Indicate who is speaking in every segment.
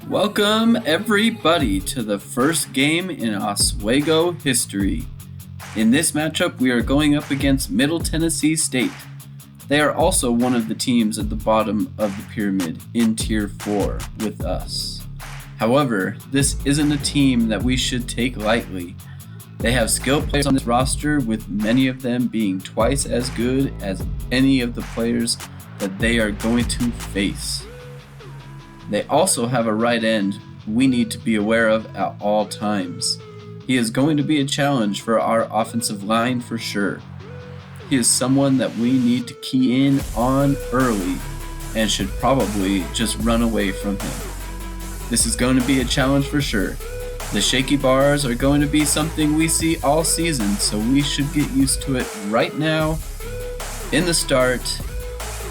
Speaker 1: Welcome everybody to the first game in Oswego history. In this matchup, we are going up against Middle Tennessee State. They are also one of the teams at the bottom of the pyramid in Tier 4 with us. However, this isn't a team that we should take lightly. They have skilled players on this roster, with many of them being twice as good as any of the players that they are going to face. They also have a right end we need to be aware of at all times. He is going to be a challenge for our offensive line for sure. He is someone that we need to key in on early and should probably just run away from him. This is going to be a challenge for sure. The shaky bars are going to be something we see all season, so we should get used to it right now in the start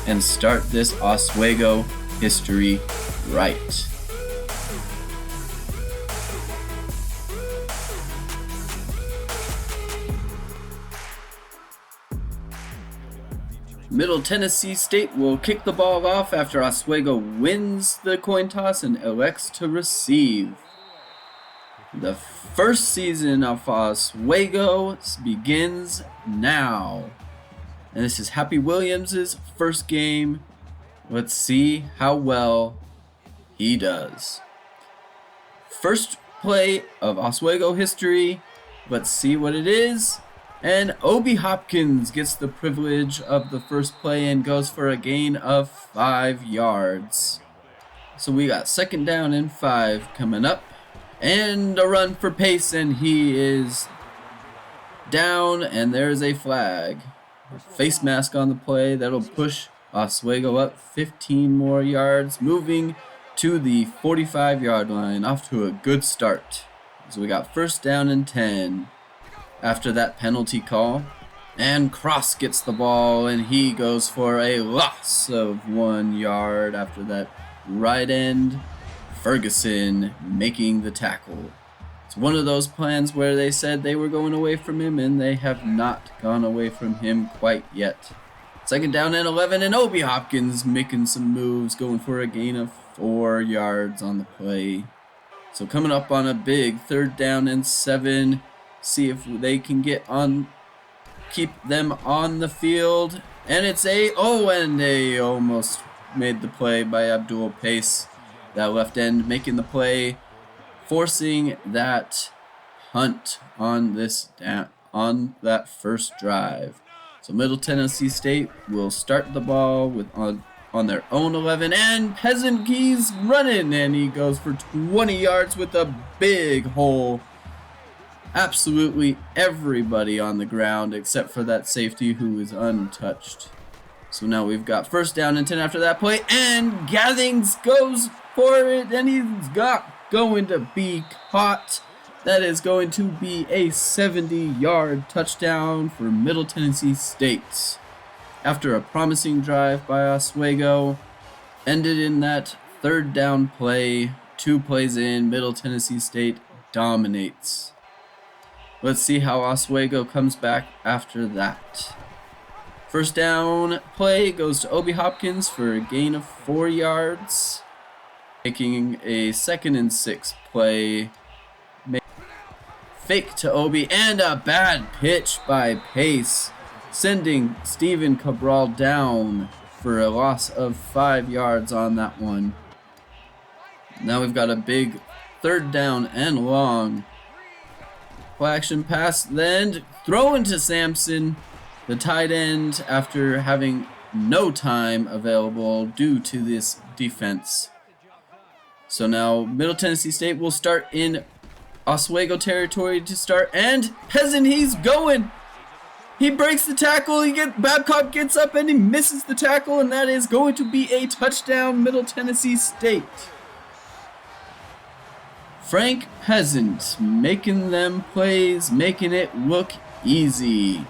Speaker 1: and start this Oswego history right. Middle Tennessee State will kick the ball off after Oswego wins the coin toss and elects to receive. The first season of Oswego begins now. And this is Happy Williams' first game. Let's see how well he does. First play of Oswego history. Let's see what it is. And Obi Hopkins gets the privilege of the first play and goes for a gain of 5 yards. So we got 2nd down and 5 coming up. And a run for pace, and he is down, and there's a flag. Face mask on the play. That'll push Oswego up 15 more yards, moving to the 45-yard line. Off to a good start. So we got 1st down and 10 after that penalty call. And Cross gets the ball, and he goes for a loss of 1 yard after that right end. Ferguson making the tackle. It's one of those plans where they said they were going away from him, and they have not gone away from him quite yet. 2nd down and 11, and Obi Hopkins making some moves, going for a gain of 4 yards on the play. So coming up on a big 3rd down and 7, see if they can keep them on the field. And it's and they almost made the play by Abdul Pace. That left end making the play, forcing that punt on that first drive. So Middle Tennessee State will start the ball on their own 11, and Peasant Key's running, and he goes for 20 yards with a big hole. Absolutely everybody on the ground except for that safety who is untouched. So now we've got 1st down and 10 after that play, and Gathings goes for it, and he's going to be caught. That is going to be a 70-yard touchdown for Middle Tennessee State. After a promising drive by Oswego, ended in that 3rd down play. 2 plays in, Middle Tennessee State dominates. Let's see how Oswego comes back after that. 1st down play goes to Obi Hopkins for a gain of 4 yards. Making a 2nd and 6 play. Fake to Obi, and a bad pitch by Pace, sending Steven Cabral down for a loss of 5 yards on that one. Now we've got a big 3rd down and long. Play action pass, then thrown to Sampson, the tight end, after having no time available due to this defense. So now Middle Tennessee State will start in Oswego territory to start, and Peasant, he's going. He breaks the tackle. Babcock gets up and he misses the tackle, and that is going to be a touchdown, Middle Tennessee State. Frank Peasant making them plays, making it look easy.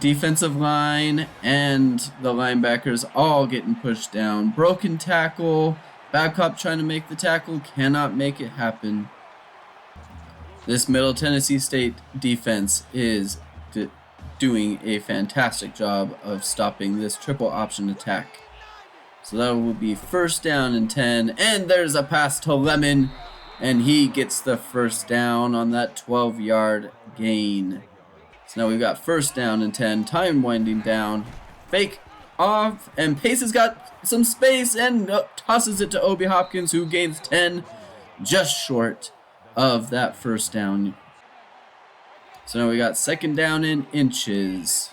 Speaker 1: Defensive line and the linebackers all getting pushed down. Broken tackle. Babcock trying to make the tackle, cannot make it happen. This Middle Tennessee State defense is doing a fantastic job of stopping this triple option attack. So that will be first down and 10. And there's a pass to Lemon. And he gets the first down on that 12-yard gain. So now we've got first down and 10. Time winding down. Fake off. And Pace has got some space and tosses it to Obi Hopkins, who gains 10. Just short of that first down. So now we got second down in inches.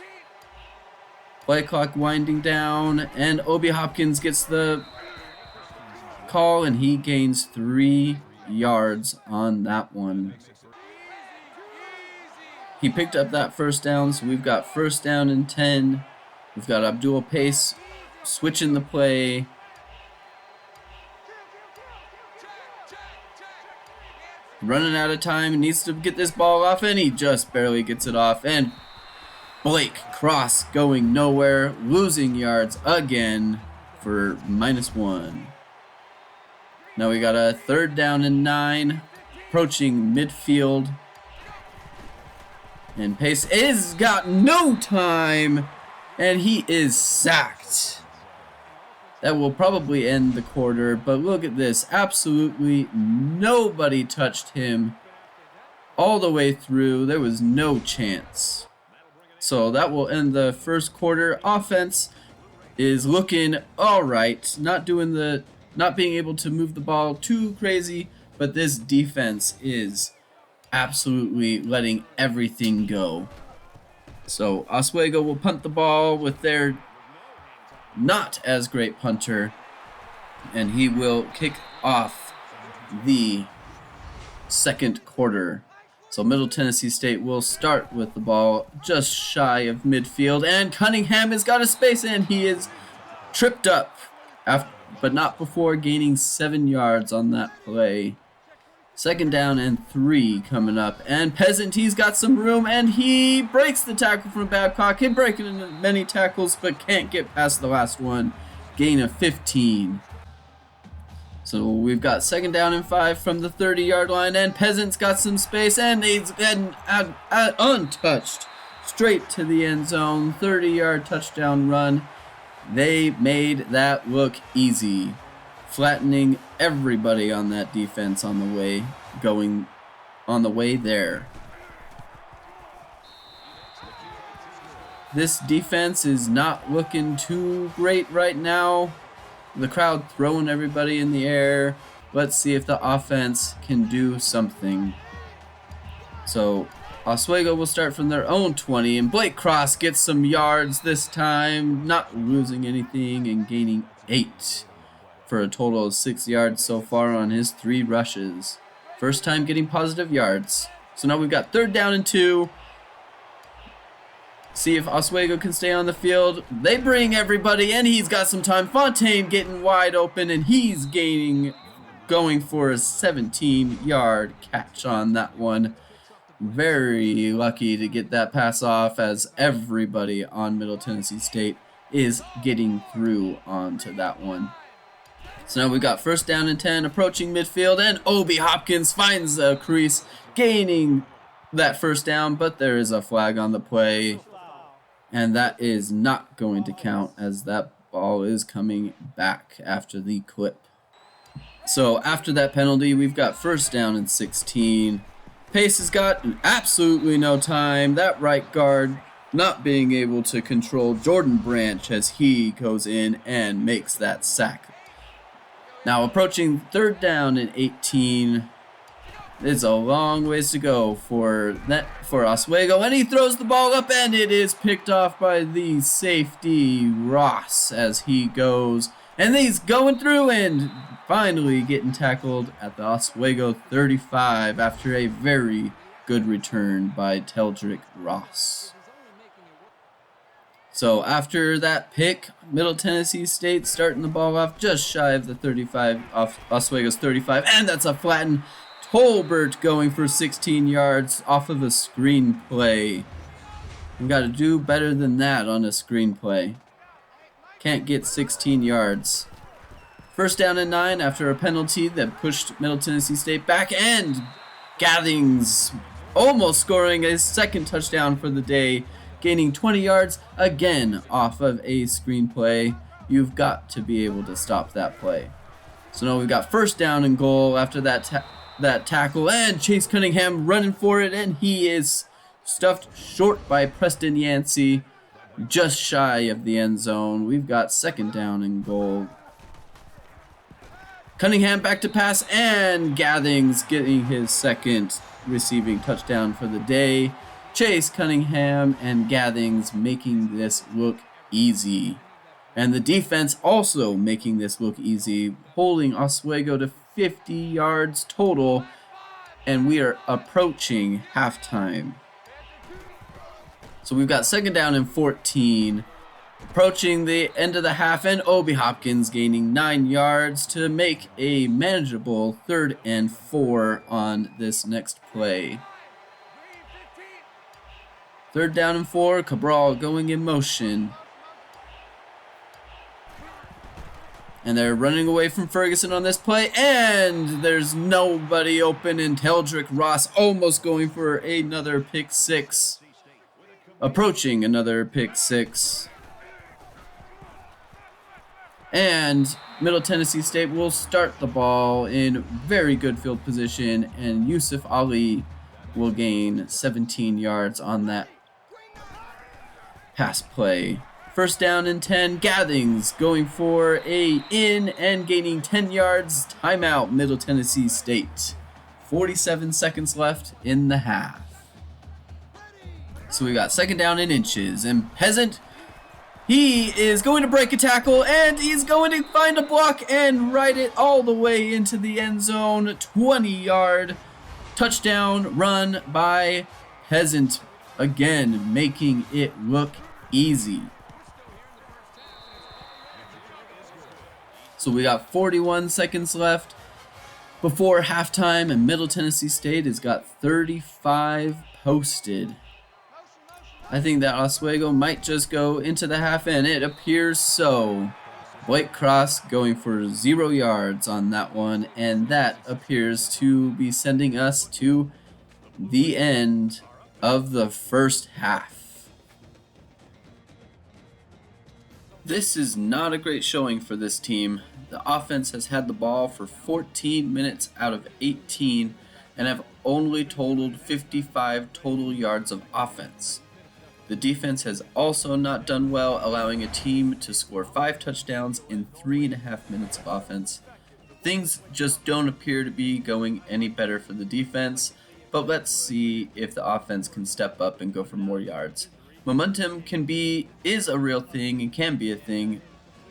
Speaker 1: Play clock winding down, and Obi Hopkins gets the call, and he gains 3 yards on that one. He picked up that first down, so we've got first down and 10. We've got Abdul Pace switching the play. Running out of time, needs to get this ball off, and he just barely gets it off. And Blake Cross going nowhere, losing yards again for -1. Now we got a third down and 9, approaching midfield. And Pace is got no time, and he is sacked. That will probably end the quarter, but look at this. Absolutely nobody touched him all the way through. There was no chance. So that will end the first quarter. Offense is looking all right. Not being able to move the ball too crazy, but this defense is absolutely letting everything go. So Oswego will punt the ball with their not as great punter, and he will kick off the second quarter. So Middle Tennessee State will start with the ball just shy of midfield, and Cunningham has got a space, and he is tripped up, but not before gaining 7 yards on that play. Second down and 3 coming up, and Peasant, he's got some room, and he breaks the tackle from Babcock. He's breaking many tackles, but can't get past the last one. Gain of 15. So we've got second down and 5 from the 30-yard line, and Peasant's got some space, and he's getting untouched straight to the end zone. 30-yard touchdown run. They made that look easy, flattening everybody on that defense on the way there. This defense is not looking too great right now. The crowd throwing everybody in the air. Let's see if the offense can do something. So Oswego will start from their own 20, and Blake Cross gets some yards this time, not losing anything and gaining 8 for a total of 6 yards so far on his 3 rushes. First time getting positive yards. So now we've got third down and 2. See if Oswego can stay on the field. They bring everybody, and he's got some time. Fontaine getting wide open, and he's going for a 17-yard catch on that one. Very lucky to get that pass off, as everybody on Middle Tennessee State is getting through onto that one. So now we've got first down and 10 approaching midfield, and Obi Hopkins finds a crease, gaining that first down, but there is a flag on the play. And that is not going to count, as that ball is coming back after the clip. So after that penalty, we've got first down and 16. Pace has got absolutely no time. That right guard not being able to control Jordan Branch as he goes in and makes that sack. Now approaching third down and 18. It's a long ways to go for Oswego, and he throws the ball up, and it is picked off by the safety Ross as he goes, and he's going through and finally getting tackled at the Oswego 35 after a very good return by Teldrick Ross. So after that pick, Middle Tennessee State starting the ball off just shy of the 35, off Oswego's 35, and that's a flattened Tolbert going for 16 yards off of a screenplay. You got to do better than that on a screenplay. Can't get 16 yards. First down and 9 after a penalty that pushed Middle Tennessee State back, and Gathings almost scoring a second touchdown for the day, gaining 20 yards again off of a screenplay. you've got to be able to stop that play. So now we've got first down and goal after that tackle, and Chase Cunningham running for it, and he is stuffed short by Preston Yancey, just shy of the end zone. We've got second down and goal. Cunningham back to pass, and Gathings getting his second receiving touchdown for the day. Chase Cunningham and Gathings making this look easy. And the defense also making this look easy, holding Oswego to 50 yards total, and we are approaching halftime. So we've got second down and 14, approaching the end of the half, and Obi Hopkins gaining 9 yards to make a manageable 3rd and 4 on this next play. 3rd down and 4, Cabral going in motion. And they're running away from Ferguson on this play, and there's nobody open, and Teldrick Ross almost going for another pick six. Approaching another pick six. And Middle Tennessee State will start the ball in very good field position, and Yusuf Ali will gain 17 yards on that pass play. First down and 10, Gathings going for a in and gaining 10 yards. Timeout, Middle Tennessee State. 47 seconds left in the half. So we got second down in inches, and Peasant, he is going to break a tackle, and he's going to find a block and ride it all the way into the end zone. 20-yard touchdown run by Peasant, again making it look easy. So we got 41 seconds left before halftime, and Middle Tennessee State has got 35 posted. I think that Oswego might just go into the half, and it appears so. Blake Cross going for 0 yards on that one, and that appears to be sending us to the end of the first half. This is not a great showing for this team. The offense has had the ball for 14 minutes out of 18 and have only totaled 55 total yards of offense. The defense has also not done well, allowing a team to score 5 touchdowns in 3.5 minutes of offense. Things just don't appear to be going any better for the defense, but let's see if the offense can step up and go for more yards. Momentum is a real thing and can be a thing,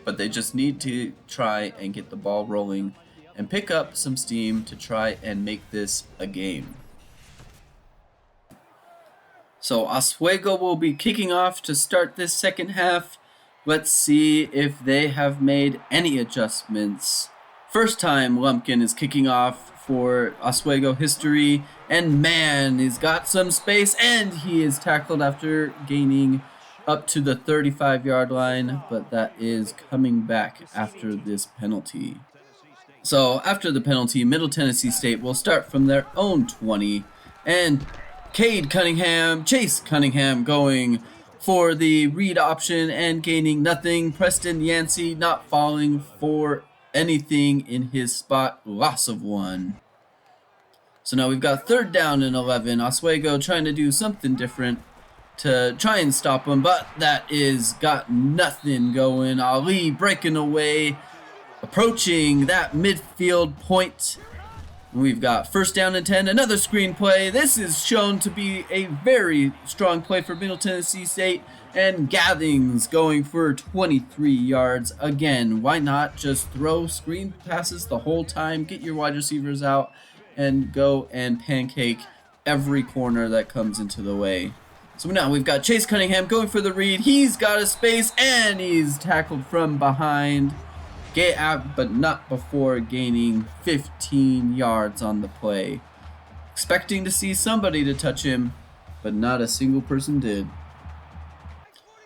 Speaker 1: but they just need to try and get the ball rolling and pick up some steam to try and make this a game. So Oswego will be kicking off to start this second half. Let's see if they have made any adjustments. First time Lumpkin is kicking off for Oswego history, and man, he's got some space, and he is tackled after gaining up to the 35-yard line, but that is coming back after this penalty. So after the penalty, Middle Tennessee State will start from their own 20, and Chase Cunningham going for the read option and gaining nothing. Preston Yancey not falling for anything in his spot, loss of 1. So now we've got 3rd down and 11. Oswego trying to do something different to try and stop him, but that is got nothing going. Ali breaking away, approaching that midfield point. We've got first down and 10, another screen play. This is shown to be a very strong play for Middle Tennessee State, and Gathings going for 23 yards. Again, why not just throw screen passes the whole time, get your wide receivers out, and go and pancake every corner that comes into the way. So now we've got Chase Cunningham going for the read. He's got a space, and he's tackled from behind. Get out, but not before gaining 15 yards on the play. Expecting to see somebody to touch him, but not a single person did.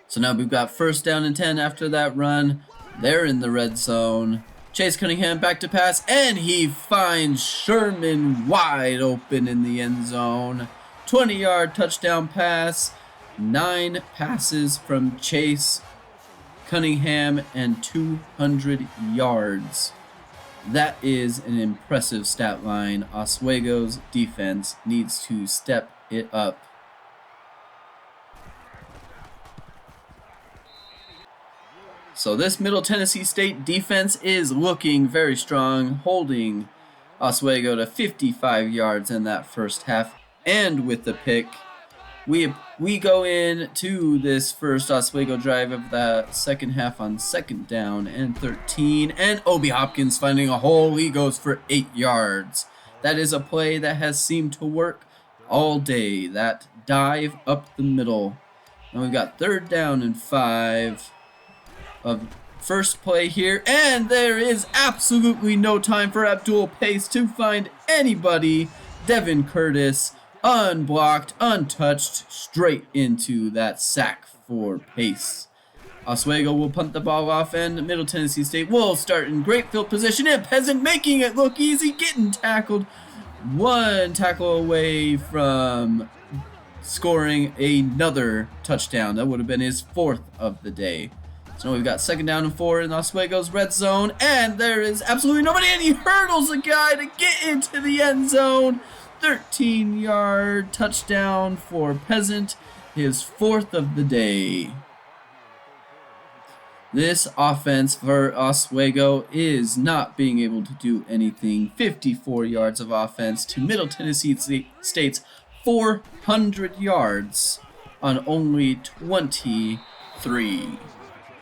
Speaker 1: So now we've got first down and 10 after that run. They're in the red zone. Chase Cunningham back to pass, and he finds Sherman wide open in the end zone. 20-yard touchdown pass. 9 passes from Chase Cunningham, and 200 yards. That is an impressive stat line. Oswego's defense needs to step it up. So this Middle Tennessee State defense is looking very strong, holding Oswego to 55 yards in that first half. And with the pick, we go into this first Oswego drive of the second half on 2nd down and 13. And Obi Hopkins finding a hole. He goes for 8 yards. That is a play that has seemed to work all day. That dive up the middle. And we've got 3rd down and 5 of first play here. And there is absolutely no time for Abdul Pace to find anybody. Devin Curtis, unblocked, untouched, straight into that sack for Pace. Oswego will punt the ball off, and Middle Tennessee State will start in great field position, and Peasant making it look easy, getting tackled. One tackle away from scoring another touchdown. That would have been his 4th of the day. So we've got 2nd down and 4 in Oswego's red zone, and there is absolutely nobody, and he hurdles a guy to get into the end zone. 13-yard touchdown for Peasant, his 4th of the day. This offense for Oswego is not being able to do anything. 54 yards of offense to Middle Tennessee State's 400 yards on only 23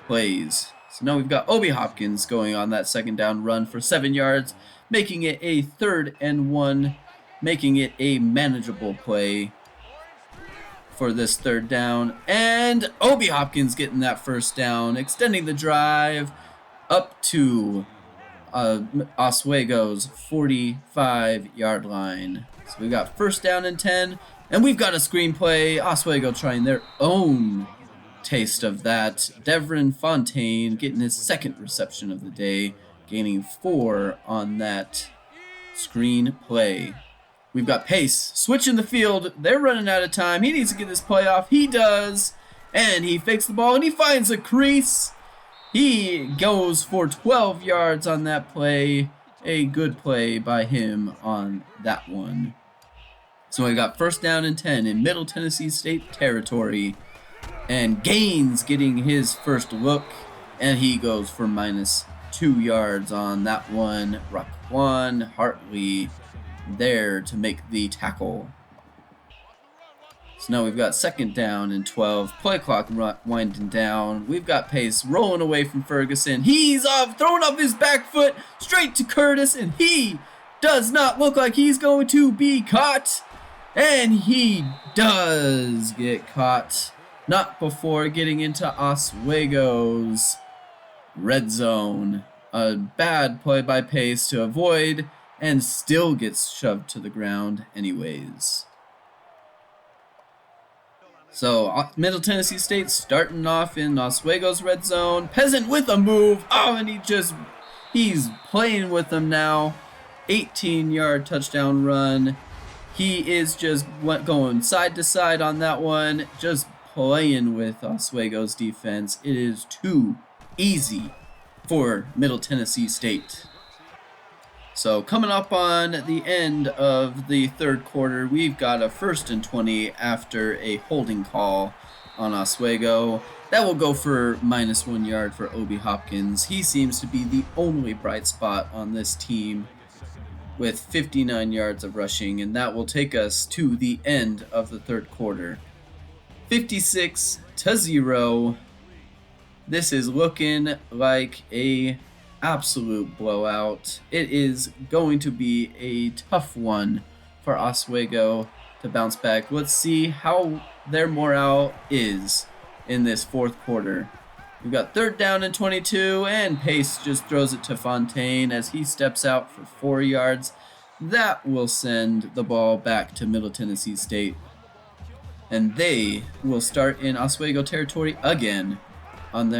Speaker 1: plays. So now we've got Obi Hopkins going on that 2nd down run for 7 yards, making it a 3rd and 1. Making it a manageable play for this 3rd down. And Obi Hopkins getting that 1st down, extending the drive up to Oswego's 45-yard line. So we've got 1st down and 10, and we've got a screenplay. Oswego trying their own taste of that. Devin Fontaine getting his 2nd reception of the day, gaining 4 on that screenplay. We've got Pace switching the field. They're running out of time. He needs to get this play off. He does. And he fakes the ball and he finds a crease. He goes for 12 yards on that play. A good play by him on that one. So we got 1st down and 10 in Middle Tennessee State territory. And Gaines getting his first look. And he goes for -2 yards on that one. Raquan Hartley there to make the tackle. So now we've got 2nd down and 12. Play clock winding down. We've got Pace rolling away from Ferguson. He's throwing up his back foot straight to Curtis, and he does not look like he's going to be caught. And he does get caught. Not before getting into Oswego's red zone. A bad play by Pace to avoid, and still gets shoved to the ground anyways. So Middle Tennessee State starting off in Oswego's red zone. Peasant with a move. Oh, and he's playing with them now. 18-yard touchdown run. He is just going side to side on that one. Just playing with Oswego's defense. It is too easy for Middle Tennessee State. So coming up on the end of the 3rd quarter, we've got a 1st and 20 after a holding call on Oswego. That will go for -1 yard for Obi Hopkins. He seems to be the only bright spot on this team with 59 yards of rushing, and that will take us to the end of the 3rd quarter. 56-0. This is looking like a absolute blowout. It is going to be a tough one for Oswego to bounce back. Let's see how their morale is in this 4th quarter. We've got 3rd down and 22, and Pace just throws it to Fontaine as he steps out for 4 yards. That will send the ball back to Middle Tennessee State, and they will start in Oswego territory again on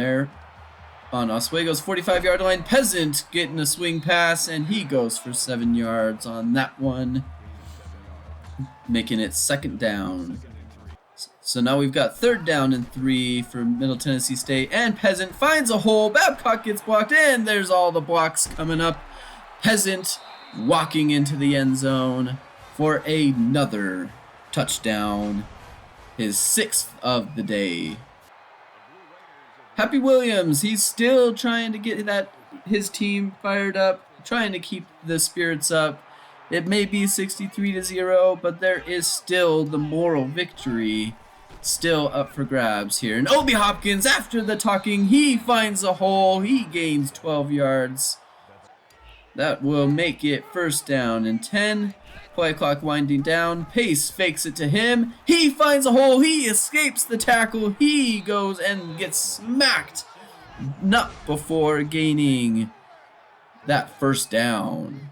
Speaker 1: Oswego's 45-yard line. Peasant getting a swing pass, and he goes for 7 yards on that one, making it 2nd down. So now we've got 3rd down and 3 for Middle Tennessee State, and Peasant finds a hole. Babcock gets blocked, and there's all the blocks coming up. Peasant walking into the end zone for another touchdown, his 6th of the day. Happy Williams, he's still trying to get his team fired up, trying to keep the spirits up. It may be 63-0, but there is still the moral victory still up for grabs here. And Obi Hopkins, after the talking, he finds a hole. He gains 12 yards. That will make it 1st down and 10. Play clock winding down. Pace fakes it to him. He finds a hole. He escapes the tackle. He goes and gets smacked. Not before gaining that 1st down.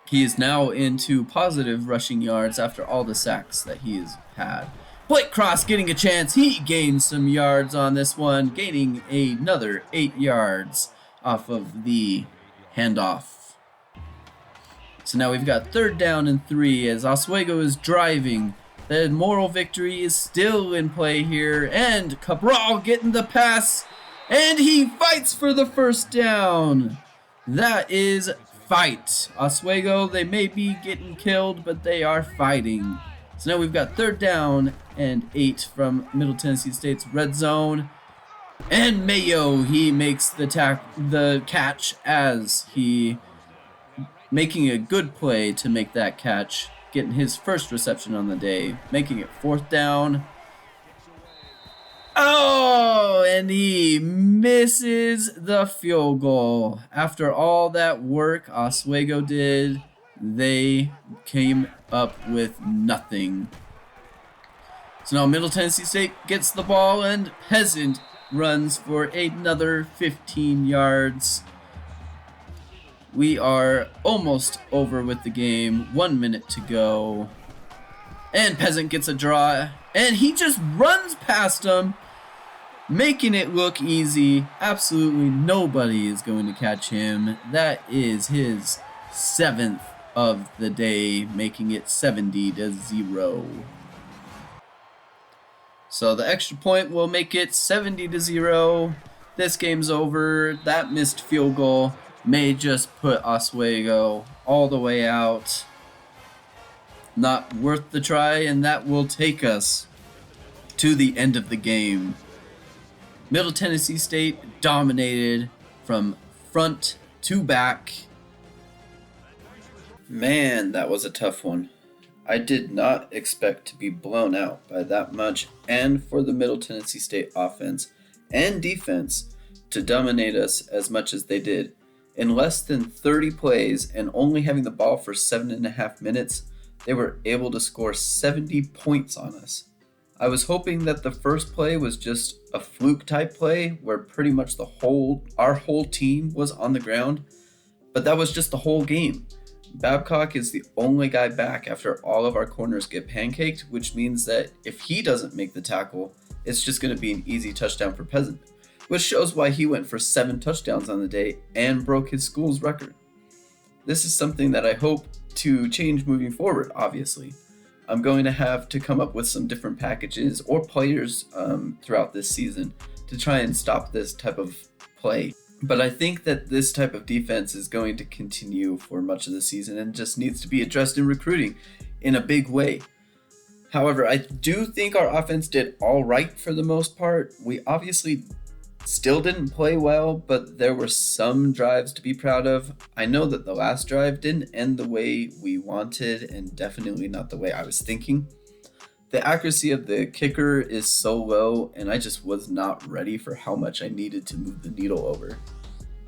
Speaker 1: He is now into positive rushing yards after all the sacks that he has had. Blake Cross getting a chance. He gains some yards on this one, gaining another 8 yards off of the handoff. So now we've got 3rd down and 3 as Oswego is driving. The moral victory is still in play here, and Cabral getting the pass, and he fights for the 1st down. That is fight. Oswego, they may be getting killed, but they are fighting. So now we've got 3rd down and 8 from Middle Tennessee State's red zone. And Mayo, he makes the catch as he making a good play to make that catch, getting his 1st reception on the day, making it 4th down. Oh, and he misses the field goal. After all that work Oswego did, they came up with nothing. So now Middle Tennessee State gets the ball, and Peasant runs for another 15 yards. We are almost over with the game. 1 minute to go. And Peasant gets a draw, and he just runs past him, making it look easy. Absolutely nobody is going to catch him. That is his 7th of the day, making it 70-0. So the extra point will make it 70-0. This game's over. That missed field goal may just put Oswego all the way out. Not worth the try, and that will take us to the end of the game. Middle Tennessee State dominated from front to back. Man, that was a tough one. I did not expect to be blown out by that much, and for the Middle Tennessee State offense and defense to dominate us as much as they did. In less than 30 plays and only having the ball for 7.5 minutes, they were able to score 70 points on us. I was hoping that the first play was just a fluke type play where pretty much our whole team was on the ground, but that was just the whole game. Babcock is the only guy back after all of our corners get pancaked, which means that if he doesn't make the tackle, it's just going to be an easy touchdown for Peasant, which shows why he went for 7 touchdowns on the day and broke his school's record. This is something that I hope to change moving forward, obviously. I'm going to have to come up with some different packages or players throughout this season to try and stop this type of play. But I think that this type of defense is going to continue for much of the season and just needs to be addressed in recruiting in a big way. However, I do think our offense did all right for the most part. We obviously still didn't play well, but there were some drives to be proud of. I know that the last drive didn't end the way we wanted and definitely not the way I was thinking. The accuracy of the kicker is so low, and I just was not ready for how much I needed to move the needle over.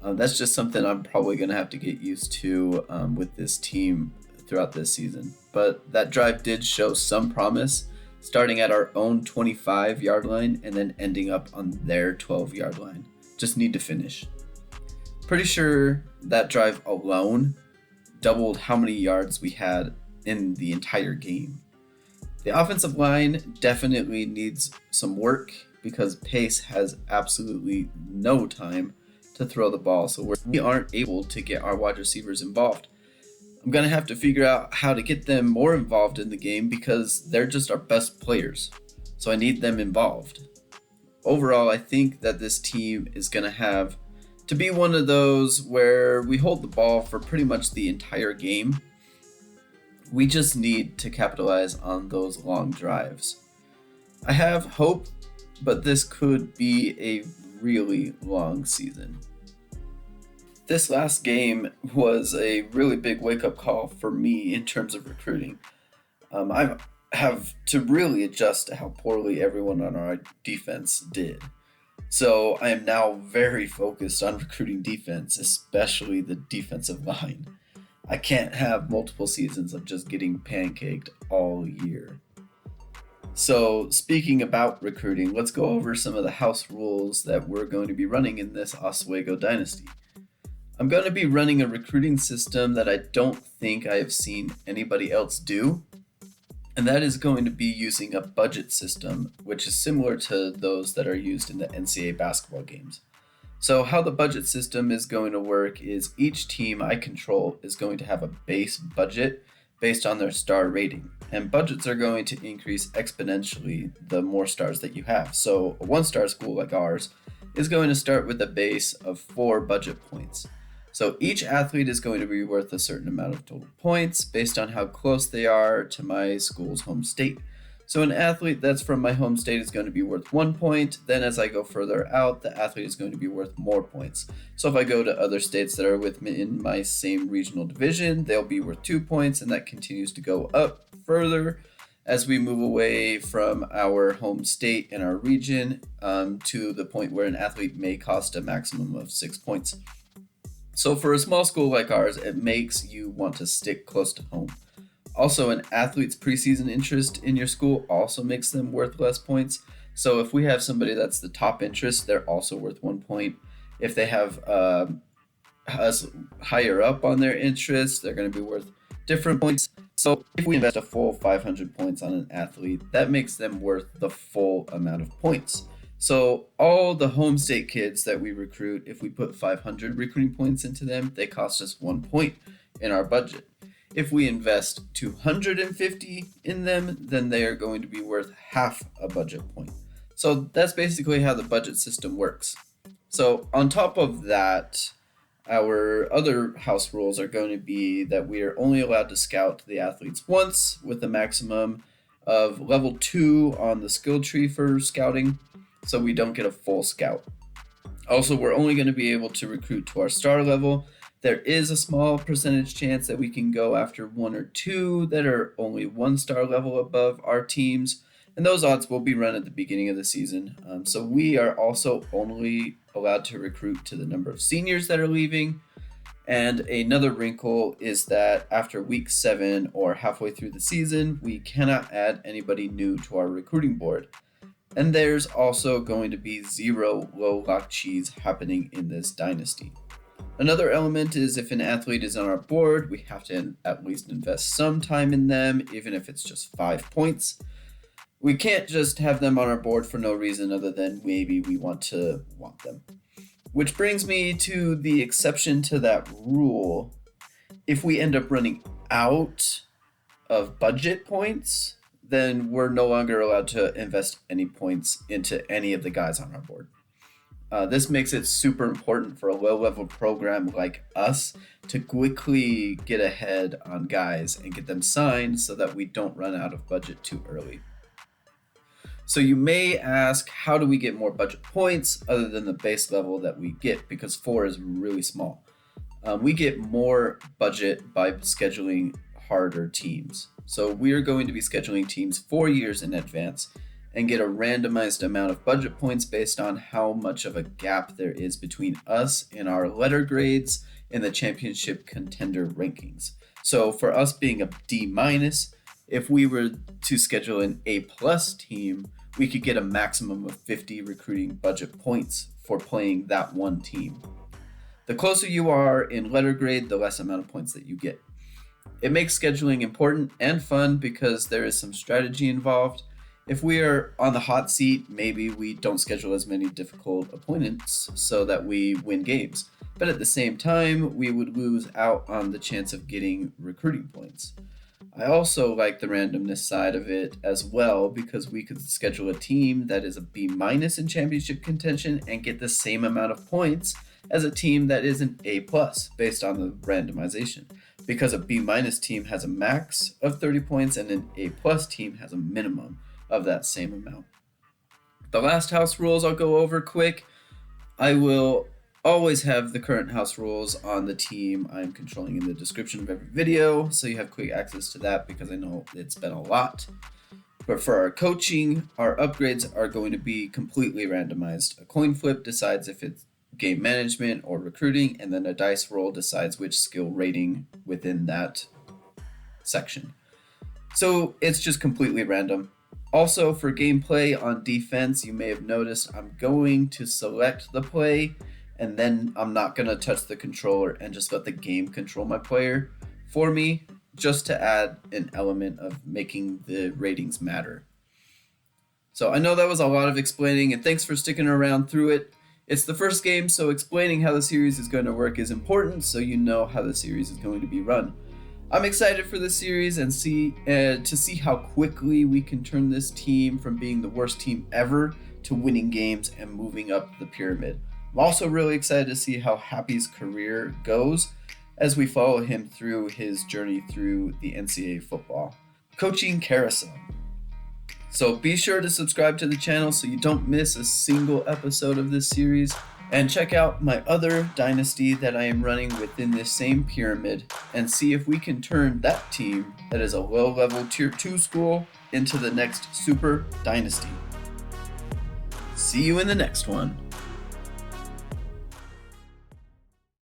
Speaker 1: That's just something I'm probably going to have to get used to with this team throughout this season. But that drive did show some promise, starting at our own 25-yard line and then ending up on their 12-yard line. Just need to finish. Pretty sure that drive alone doubled how many yards we had in the entire game. The offensive line definitely needs some work because Pace has absolutely no time to throw the ball, so we aren't able to get our wide receivers involved. I'm going to have to figure out how to get them more involved in the game because they're just our best players. So I need them involved. Overall, I think that this team is going to have to be one of those where we hold the ball for pretty much the entire game. We just need to capitalize on those long drives. I have hope, but this could be a really long season. This last game was a really big wake-up call for me in terms of recruiting. I have to really adjust to how poorly everyone on our defense did. So I am now very focused on recruiting defense, especially the defensive line. I can't have multiple seasons of just getting pancaked all year. So speaking about recruiting, let's go over some of the house rules that we're going to be running in this Oswego Dynasty. I'm going to be running a recruiting system that I don't think I have seen anybody else do, and that is going to be using a budget system, which is similar to those that are used in the NCAA basketball games. So how the budget system is going to work is each team I control is going to have a base budget based on their star rating. And budgets are going to increase exponentially the more stars that you have. So a 1-star school like ours is going to start with a base of 4 budget points. So each athlete is going to be worth a certain amount of total points based on how close they are to my school's home state. So an athlete that's from my home state is going to be worth 1 point. Then as I go further out, the athlete is going to be worth more points. So if I go to other states that are within my same regional division, they'll be worth 2 points, and that continues to go up further as we move away from our home state and our region to the point where an athlete may cost a maximum of 6 points. So for a small school like ours, it makes you want to stick close to home. Also, an athlete's preseason interest in your school also makes them worth less points. So if we have somebody that's the top interest, they're also worth 1 point. If they have us higher up on their interest, they're going to be worth different points. So if we invest a full 500 points on an athlete, that makes them worth the full amount of points. So all the home state kids that we recruit, if we put 500 recruiting points into them, they cost us 1 point in our budget. If we invest 250 in them, then they are going to be worth half a budget point. So that's basically how the budget system works. So on top of that, our other house rules are going to be that we are only allowed to scout the athletes once with a maximum of level 2 on the skill tree for scouting, so we don't get a full scout. Also, we're only going to be able to recruit to our star level. There is a small percentage chance that we can go after 1 or 2 that are only 1-star level above our teams, and those odds will be run at the beginning of the season. So we are also only allowed to recruit to the number of seniors that are leaving. And another wrinkle is that after week 7 or halfway through the season, we cannot add anybody new to our recruiting board. And there's also going to be 0 low lock cheese happening in this dynasty. Another element is if an athlete is on our board, we have to at least invest some time in them, even if it's just 5 points. We can't just have them on our board for no reason other than maybe we want them. Which brings me to the exception to that rule. If we end up running out of budget points, then we're no longer allowed to invest any points into any of the guys on our board. This makes it super important for a low-level program like us to quickly get ahead on guys and get them signed so that we don't run out of budget too early. So you may ask, how do we get more budget points other than the base level that we get? Because 4 is really small. We get more budget by scheduling harder teams. So we are going to be scheduling teams 4 years in advance and get a randomized amount of budget points based on how much of a gap there is between us and our letter grades in the championship contender rankings. So for us being a D-, if we were to schedule an A+ team, we could get a maximum of 50 recruiting budget points for playing that one team. The closer you are in letter grade, the less amount of points that you get. It makes scheduling important and fun because there is some strategy involved. If we are on the hot seat, maybe we don't schedule as many difficult opponents so that we win games. but at the same time, we would lose out on the chance of getting recruiting points. I also like the randomness side of it as well because we could schedule a team that is a B- in championship contention and get the same amount of points as a team that is an A+ based on the randomization. Because a B- team has a max of 30 points and an A+ team has a minimum of that same amount. The last house rules I'll go over quick. I will always have the current house rules on the team I'm controlling in the description of every video, so you have quick access to that because I know it's been a lot. But for our coaching, our upgrades are going to be completely randomized. A coin flip decides if it's game management or recruiting, and then a dice roll decides which skill rating within that section. So it's just completely random. Also, for gameplay on defense, you may have noticed I'm going to select the play and then I'm not going to touch the controller and just let the game control my player for me, just to add an element of making the ratings matter. So I know that was a lot of explaining, and thanks for sticking around through it. It's the first game, so explaining how the series is going to work is important so you know how the series is going to be run. I'm excited for this series and to see how quickly we can turn this team from being the worst team ever to winning games and moving up the pyramid. I'm also really excited to see how Happy's career goes as we follow him through his journey through the NCAA football coaching carousel. So be sure to subscribe to the channel so you don't miss a single episode of this series. And check out my other dynasty that I am running within this same pyramid and see if we can turn that team that is a low-level Tier 2 school into the next super dynasty. See you in the next one.